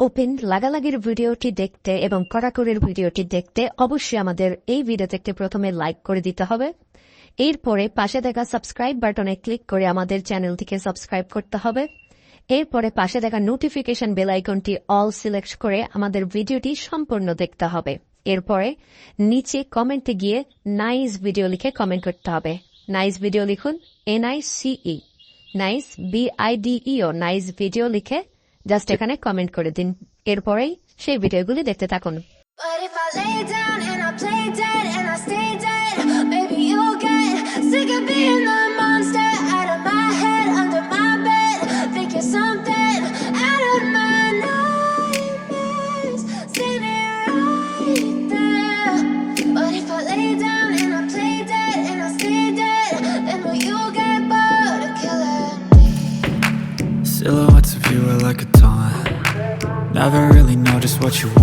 Open লাগালাগির ভিডিওটি দেখতে এবং কড়াকড়ির ভিডিওটি দেখতে অবশ্যই আমাদের এই ভিডিওতে একটি প্রথমে লাইক করে দিতে হবে। এরপরে পাশে দেখা সাবস্ক্রাইব বাটনে ক্লিক করে আমাদের চ্যানেলটিকে সাবস্ক্রাইব করতে হবে। এরপরে পাশে দেখা নোটিফিকেশন বেল আইকনটি অল সিলেক্ট করে আমাদের ভিডিওটি সম্পূর্ণ দেখতে হবে। এরপরে নিচে কমেন্টে গিয়ে নাইস ভিডিও লিখে কমেন্ট করতে হবে। নাইস ভিডিও লিখুন, NICE, nice BIDEO, nice video লিখে জাস্ট এখানে কমেন্ট করে দিন। এরপরেই সেই ভিডিওগুলি দেখতে থাকুন। But if I lay down and I play dead and I stay dead, maybe you'll get sick of being the monster out of my head, under my bed. Think you're something out of my nightmares, standing right there. But if I lay down and I play dead and I stay dead, then will you get bored of killing me? Silhouettes of you are like a taunt. Never really know just what you want.